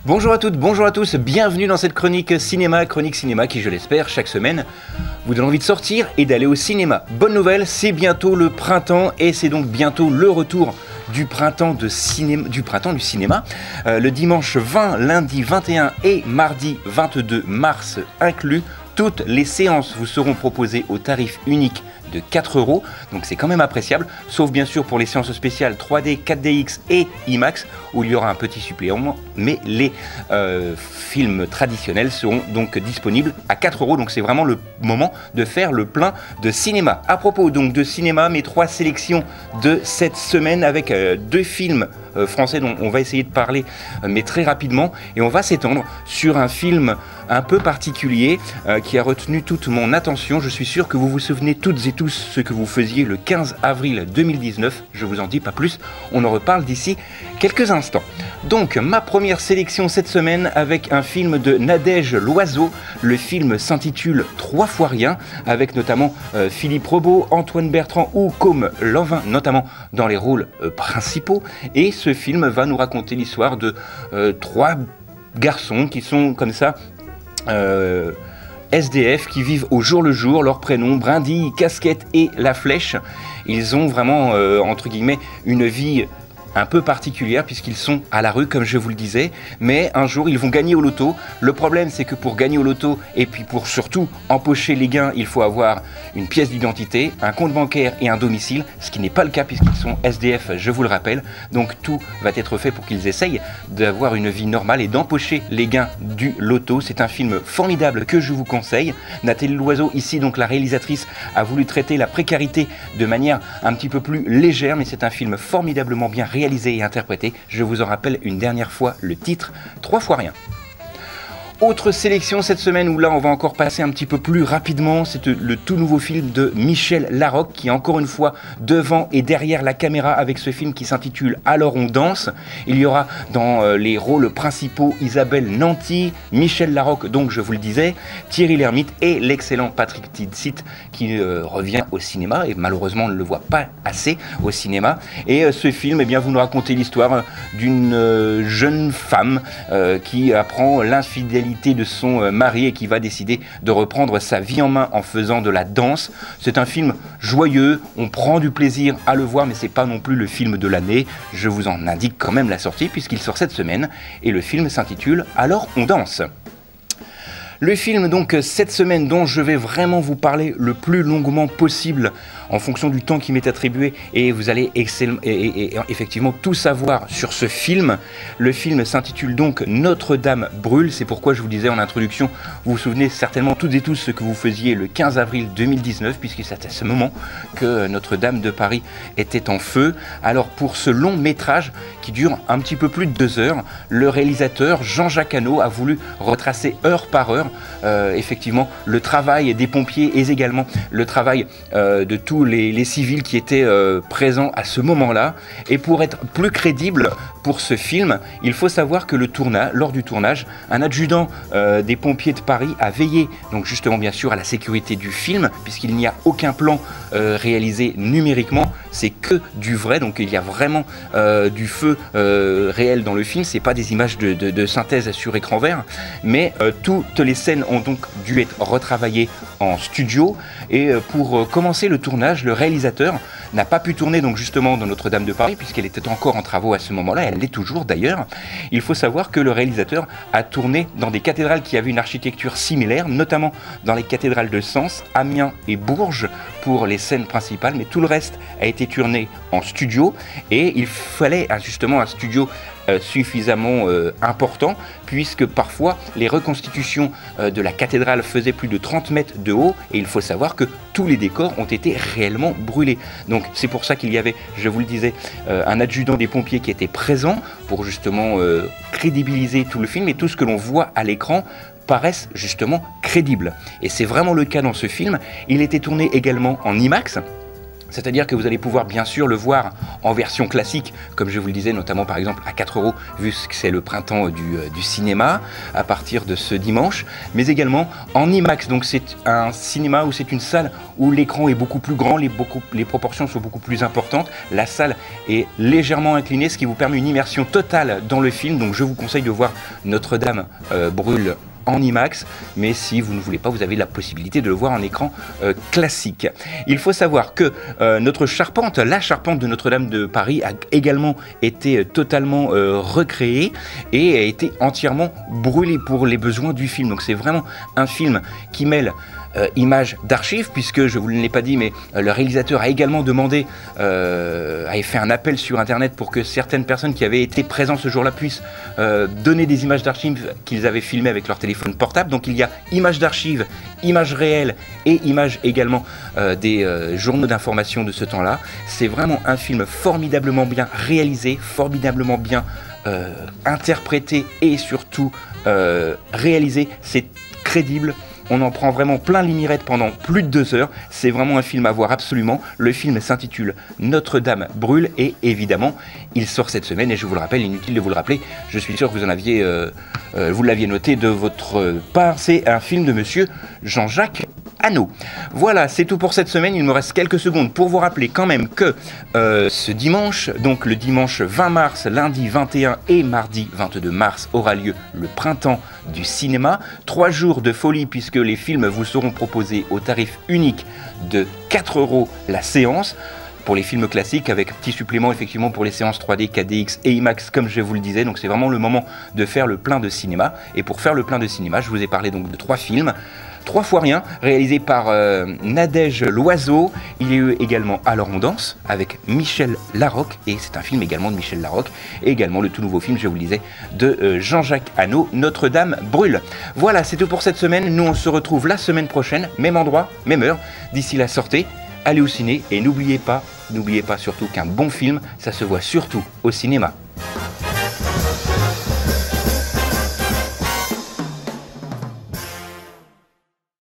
Bonjour à toutes, bonjour à tous, bienvenue dans cette chronique cinéma qui, je l'espère, chaque semaine vous donne envie de sortir et d'aller au cinéma. Bonne nouvelle, c'est bientôt le printemps et c'est donc bientôt le retour du printemps du cinéma. Le dimanche 20, lundi 21 et mardi 22 mars inclus, toutes les séances vous seront proposées au tarif unique de 4 €, donc c'est quand même appréciable, sauf bien sûr pour les séances spéciales 3D, 4DX et IMAX, où il y aura un petit supplément, mais les films traditionnels seront donc disponibles à 4 €, donc c'est vraiment le moment de faire le plein de cinéma. À propos donc de cinéma, mes 3 sélections de cette semaine avec 2 films français dont on va essayer de parler, mais très rapidement, et on va s'étendre sur un film un peu particulier qui a retenu toute mon attention. Je suis sûr que vous vous souvenez toutes et tous ce que vous faisiez le 15 avril 2019, je vous en dis pas plus, on en reparle d'ici quelques instants. Donc ma première sélection cette semaine avec un film de Nadège Loiseau. Le film s'intitule 3 fois rien, avec notamment Philippe Rebaud, Antoine Bertrand ou Côme Lanvin, notamment dans les rôles principaux. Et ce film va nous raconter l'histoire de 3 garçons qui sont comme ça SDF, qui vivent au jour le jour, leur prénom, Brindille, Casquette et La Flèche. Ils ont vraiment, entre guillemets, une vie un peu particulière puisqu'ils sont à la rue, comme je vous le disais, mais un jour ils vont gagner au loto. Le problème, c'est que pour gagner au loto et puis pour surtout empocher les gains, il faut avoir une pièce d'identité, un compte bancaire et un domicile, ce qui n'est pas le cas puisqu'ils sont SDF, je vous le rappelle. Donc tout va être fait pour qu'ils essayent d'avoir une vie normale et d'empocher les gains du loto. C'est un film formidable que je vous conseille. Nathalie Loiseau, ici donc la réalisatrice, a voulu traiter la précarité de manière un petit peu plus légère, mais c'est un film formidablement bien réalisé et interprété. Je vous en rappelle une dernière fois le titre, 3 fois rien. Autre sélection cette semaine où là on va encore passer un petit peu plus rapidement, c'est le tout nouveau film de Michel Larocque qui est encore une fois devant et derrière la caméra avec ce film qui s'intitule Alors on danse. Il y aura dans les rôles principaux Isabelle Nanty, Michel Larocque donc je vous le disais, Thierry Lhermitte et l'excellent Patrick Timsit qui revient au cinéma et malheureusement on ne le voit pas assez au cinéma. Et ce film, eh bien, vous nous racontez l'histoire d'une jeune femme qui apprend l'infidélité de son mari et qui va décider de reprendre sa vie en main en faisant de la danse. C'est un film joyeux, on prend du plaisir à le voir, mais c'est pas non plus le film de l'année. Je vous en indique quand même la sortie puisqu'il sort cette semaine et le film s'intitule Alors on danse. Le film donc cette semaine dont je vais vraiment vous parler le plus longuement possible en fonction du temps qui m'est attribué et vous allez effectivement tout savoir sur ce film. Le film s'intitule donc Notre-Dame brûle, c'est pourquoi je vous disais en introduction, vous vous souvenez certainement toutes et tous ce que vous faisiez le 15 avril 2019 puisque c'était à ce moment que Notre-Dame de Paris était en feu. Alors pour ce long métrage qui dure un petit peu plus de 2 heures, le réalisateur Jean-Jacques Hano a voulu retracer heure par heure effectivement le travail des pompiers et également le travail de tous les civils qui étaient présents à ce moment-là. Et pour être plus crédible pour ce film, il faut savoir que lors du tournage, un adjudant des pompiers de Paris a veillé donc justement bien sûr à la sécurité du film puisqu'il n'y a aucun plan réalisé numériquement, c'est que du vrai, donc il y a vraiment du feu réel dans le film, c'est pas des images de synthèse sur écran vert, mais toutes les scènes ont donc dû être retravaillées en studio. Et pour commencer le tournage, le réalisateur n'a pas pu tourner donc justement dans Notre-Dame de Paris puisqu'elle était encore en travaux à ce moment-là, elle l'est toujours d'ailleurs. Il faut savoir que le réalisateur a tourné dans des cathédrales qui avaient une architecture similaire, notamment dans les cathédrales de Sens, Amiens et Bourges pour les scènes principales, mais tout le reste a été tourné en studio et il fallait justement un studio suffisamment important puisque parfois les reconstitutions de la cathédrale faisaient plus de 30 mètres de haut et il faut savoir que tous les décors ont été réellement brûlés. Donc c'est pour ça qu'il y avait, je vous le disais, un adjudant des pompiers qui était présent pour justement crédibiliser tout le film et tout ce que l'on voit à l'écran paraissent justement crédibles. Et c'est vraiment le cas dans ce film. Il était tourné également en IMAX. C'est-à-dire que vous allez pouvoir bien sûr le voir en version classique, comme je vous le disais, notamment par exemple à 4 €, vu que c'est le printemps du cinéma, à partir de ce dimanche, mais également en IMAX. Donc c'est un cinéma où c'est une salle où l'écran est beaucoup plus grand, les proportions sont beaucoup plus importantes, la salle est légèrement inclinée, ce qui vous permet une immersion totale dans le film. Donc je vous conseille de voir Notre-Dame brûle en IMAX, mais si vous ne voulez pas, vous avez la possibilité de le voir en écran classique. Il faut savoir que notre charpente, la charpente de Notre-Dame de Paris, a également été totalement recréée et a été entièrement brûlée pour les besoins du film. Donc c'est vraiment un film qui mêle images d'archives, puisque je ne vous l'ai pas dit, mais le réalisateur a également demandé, a fait un appel sur internet pour que certaines personnes qui avaient été présentes ce jour-là puissent donner des images d'archives qu'ils avaient filmées avec leur téléphone portable. Donc il y a images d'archives, images réelles et images également des journaux d'information de ce temps-là. C'est vraiment un film formidablement bien réalisé, formidablement bien interprété et surtout réalisé. C'est crédible. On en prend vraiment plein les mirettes pendant plus de 2 heures. C'est vraiment un film à voir absolument. Le film s'intitule Notre-Dame brûle et évidemment, il sort cette semaine. Et je vous le rappelle, inutile de vous le rappeler, je suis sûr que vous l'aviez noté de votre part. C'est un film de monsieur Jean-Jacques Hano. Voilà, c'est tout pour cette semaine. Il me reste quelques secondes pour vous rappeler quand même que ce dimanche, donc le dimanche 20 mars, lundi 21 et mardi 22 mars, aura lieu le printemps du cinéma. 3 jours de folie puisque les films vous seront proposés au tarif unique de 4 € la séance. Pour les films classiques, avec petit supplément effectivement pour les séances 3D, 4DX et IMAX, comme je vous le disais. Donc c'est vraiment le moment de faire le plein de cinéma. Et pour faire le plein de cinéma, je vous ai parlé donc de 3 films. 3 fois rien, réalisé par Nadège Loiseau. Il y a eu également Alors on danse avec Michel Larocque, et c'est un film également de Michel Larocque, et également le tout nouveau film, je vous le disais, de Jean-Jacques Hano, Notre-Dame brûle. Voilà, c'est tout pour cette semaine. Nous on se retrouve la semaine prochaine, même endroit, même heure. D'ici là, sortez, allez au ciné, et n'oubliez pas surtout qu'un bon film, ça se voit surtout au cinéma.